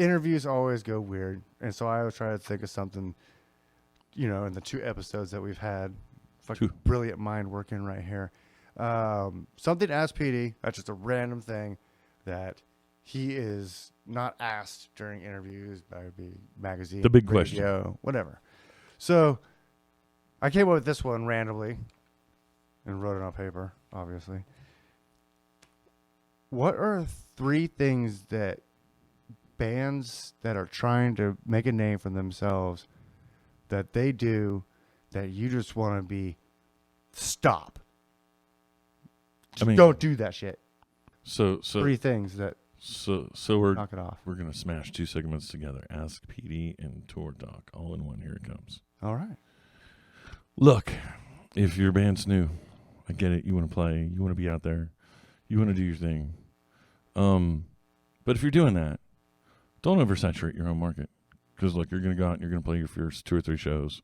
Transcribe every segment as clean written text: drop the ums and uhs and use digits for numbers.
interviews always go weird, and so I always try to think of something, in the 2 episodes that we've had. Fucking brilliant mind working right here. Something to ask PD. That's just a random thing that he is not asked during interviews by the magazine, the big radio, question, whatever. So I came up with this one randomly and wrote it on paper, obviously. What are 3 things that bands that are trying to make a name for themselves that they do that you just want to be stop? Don't do that shit. So 3 things that we're knock it off. We're gonna smash 2 segments together. Ask PD and Tour Doc all in one. Here it comes. All right. Look, if your band's new, I get it. You want to play. You want to be out there. You want to do your thing. But if you're doing that, don't oversaturate your own market. Because look, you're gonna go out and you're gonna play your first 2 or 3 shows.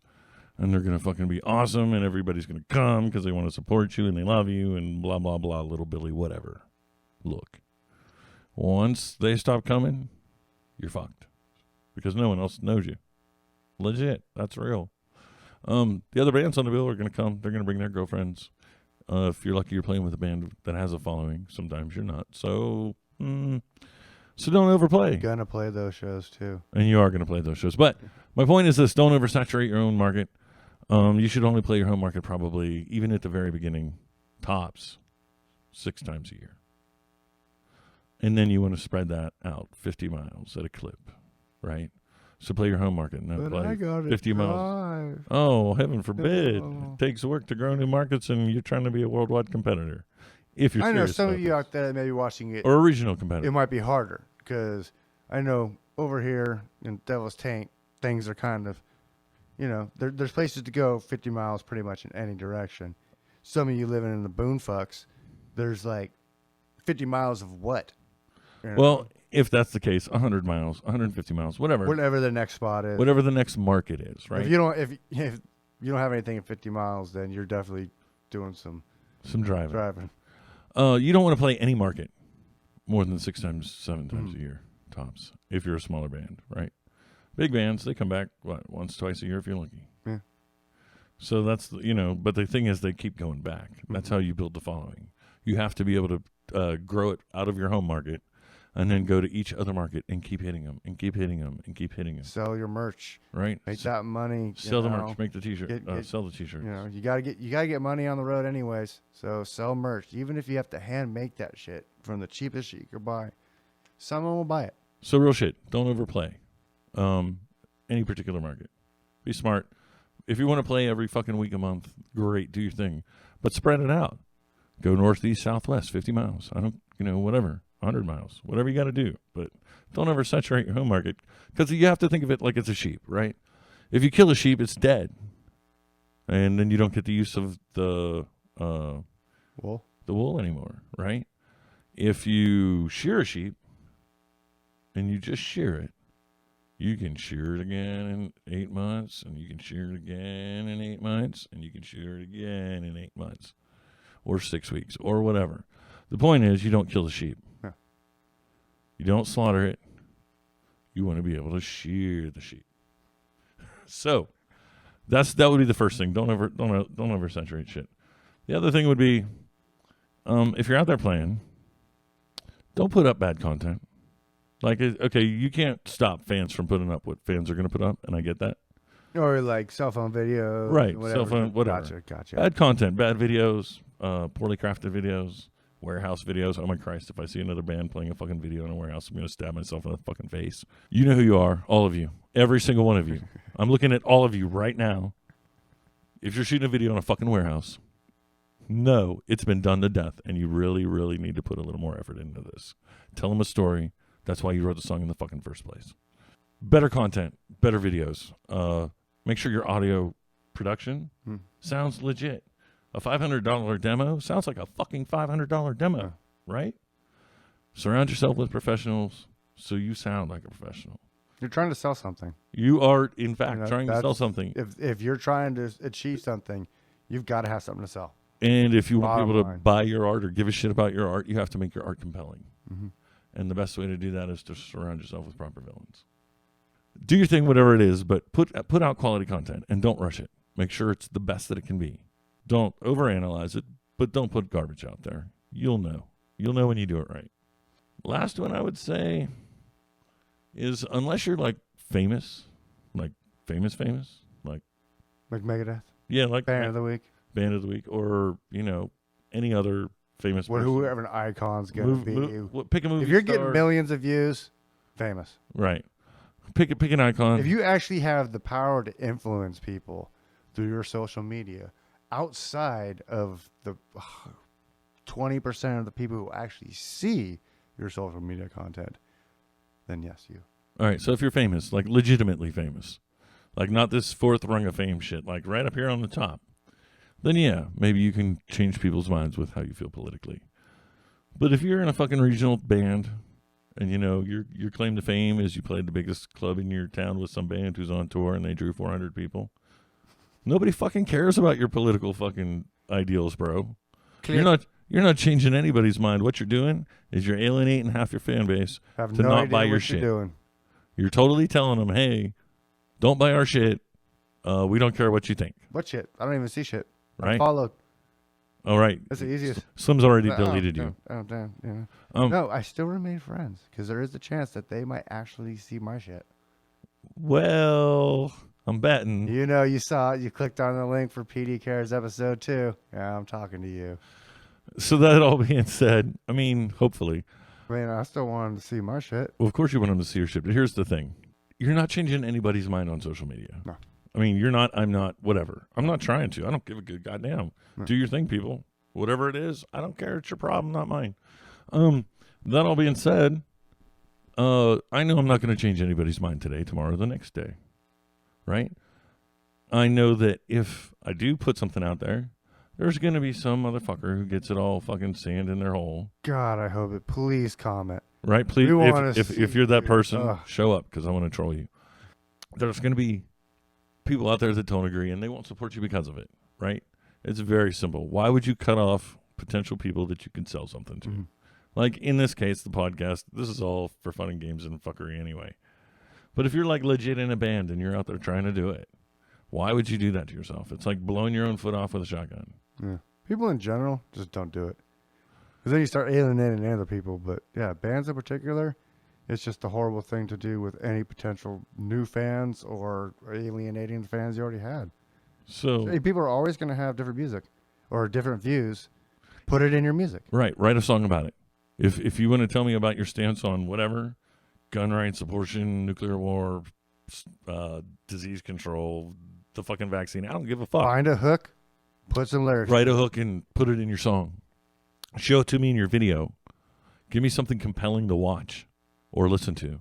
And they're going to fucking be awesome, and everybody's going to come because they want to support you, and they love you, and blah, blah, blah, little Billy, whatever. Look, once they stop coming, you're fucked. Because no one else knows you. Legit. That's real. The other bands on the bill are going to come. They're going to bring their girlfriends. If you're lucky, you're playing with a band that has a following. Sometimes you're not. So don't overplay. You're going to play those shows, too. And you are going to play those shows. But my point is this. Don't oversaturate your own market. You should only play your home market probably, even at the very beginning, tops 6 times a year. And then you want to spread that out 50 miles at a clip, right? So play your home market. And play 50 miles. Oh, heaven forbid. It takes work to grow new markets, and you're trying to be a worldwide competitor. If you're I know some of this. you out there that may be watching it. Or a regional competitor. It might be harder because I know over here in Devil's Tank, things are kind of, there's places to go 50 miles pretty much in any direction. Some of you living in the boonfucks, there's like 50 miles of what? Well, if that's the case, 100 miles, 150 miles, whatever. Whatever the next spot is. Whatever the next market is, right? If you don't have anything in 50 miles, then you're definitely doing some driving. You don't want to play any market more than 6 times, 7 times a year, tops, if you're a smaller band, right? Big bands, they come back, once, twice a year if you're lucky. Yeah. So that's, but the thing is they keep going back. That's how you build the following. You have to be able to grow it out of your home market and then go to each other market and keep hitting them and keep hitting them and keep hitting them. Sell your merch. Right. Make that money. Sell the merch. Make the T-shirt. Sell the T-shirts. You gotta get money on the road anyways. So sell merch, even if you have to hand make that shit from the cheapest shit you could buy. Someone will buy it. So real shit. Don't overplay. Any particular market. Be smart. If you want to play every fucking week a month, great, do your thing. But spread it out. Go northeast, southwest, 50 miles. Whatever, 100 miles, whatever you got to do. But don't oversaturate your home market because you have to think of it like it's a sheep, right? If you kill a sheep, it's dead. And then you don't get the use of the wool anymore, right? If you shear a sheep and you just shear it, you can shear it again in 8 months, and you can shear it again in 8 months, and you can shear it again in 8 months, or 6 weeks, or whatever. The point is, you don't kill the sheep. Yeah. You don't slaughter it. You want to be able to shear the sheep. So, that would be the first thing. Don't oversaturate shit. The other thing would be, if you're out there playing, don't put up bad content. Like, okay, you can't stop fans from putting up what fans are going to put up, and I get that. Or like cell phone videos. Right, whatever. cell phone, whatever. Gotcha. Bad content, bad videos, poorly crafted videos, warehouse videos. Oh my Christ, if I see another band playing a fucking video in a warehouse, I'm going to stab myself in the fucking face. You know who you are, all of you. Every single one of you. I'm looking at all of you right now. If you're shooting a video in a fucking warehouse, no, it's been done to death, and you really, really need to put a little more effort into this. Tell them a story. That's why you wrote the song in the fucking first place. Better content, better videos. Make sure your audio production sounds legit. A $500 demo sounds like a fucking $500 demo, right? Surround yourself with professionals so you sound like a professional. You're trying to sell something. You are, in fact, trying to sell something. If you're trying to achieve something, you've got to have something to sell. And if you want people to buy your art or give a shit about your art, you have to make your art compelling. Mm-hmm. And the best way to do that is to surround yourself with proper villains. Do your thing, whatever it is, but put out quality content and don't rush it. Make sure it's the best that it can be. Don't overanalyze it, but don't put garbage out there. You'll know. You'll know when you do it right. Last one I would say is, unless you're like famous, like famous, like Megadeth. Yeah, like Band of the Week, or any other famous person. Whoever an icon's gonna be. Pick a movie. If you're star. getting millions of views, famous. Right. Pick an icon. If you actually have the power to influence people through your social media, outside of the 20% of the people who actually see your social media content, then yes, you. All right. So if you're famous, like legitimately famous, like not this fourth rung of fame shit, like right up here on the top, then yeah, maybe you can change people's minds with how you feel politically. But if you're in a fucking regional band and your claim to fame is you played the biggest club in your town with some band who's on tour and they drew 400 people, nobody fucking cares about your political fucking ideals, bro. You're not changing anybody's mind. What you're doing is you're alienating half your fan base to not buy your shit. You're totally telling them, hey, don't buy our shit. We don't care what you think. What shit? I don't even see shit. Right? I followed. All right. That's the easiest. Slim's already deleted you. Oh, damn. Yeah. No, I still remain friends because there is a chance that they might actually see my shit. Well, I'm betting. You saw it. You clicked on the link for PDCares episode 2. Yeah, I'm talking to you. So that all being said, I mean, hopefully. I mean, I still want them to see my shit. Well, of course you want them to see your shit, but here's the thing. You're not changing anybody's mind on social media. No. I mean, you're not, I'm not, whatever. I'm not trying to. I don't give a good goddamn. No. Do your thing, people. Whatever it is, I don't care. It's your problem, not mine. That all being said, I know I'm not going to change anybody's mind today, tomorrow, the next day. Right? I know that if I do put something out there, there's going to be some motherfucker who gets it all fucking sand in their hole. God, I hope it. Please comment. Right? Please, if you're that person, show up because I want to troll you. There's going to be people out there that don't agree and they won't support you because of it. Right? It's very simple. Why would you cut off potential people that you can sell something to? Mm-hmm. Like in this case, the podcast, this is all for fun and games and fuckery anyway. But if you're like legit in a band and you're out there trying to do it, why would you do that to yourself? It's like blowing your own foot off with a shotgun. Yeah. People in general just don't do it. Because then you start alienating other people. But yeah, bands in particular, it's just a horrible thing to do with any potential new fans or alienating the fans you already had. So people are always going to have different music or different views. Put it in your music. Right. Write a song about it. If you want to tell me about your stance on whatever, gun rights, abortion, nuclear war, disease control, the fucking vaccine, I don't give a fuck. Find a hook, put some lyrics. Write a hook and put it in your song. Show it to me in your video. Give me something compelling to watch or listen to.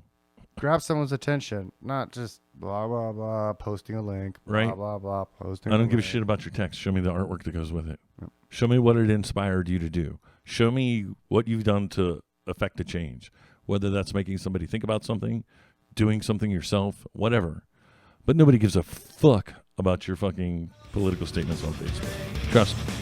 Grab someone's attention, not just blah, blah, blah, posting a link, blah, right? blah, blah, posting I don't give a shit about your text. Show me the artwork that goes with it. Yep. Show me what it inspired you to do. Show me what you've done to affect a change, whether that's making somebody think about something, doing something yourself, whatever. But nobody gives a fuck about your fucking political statements on Facebook. Trust me.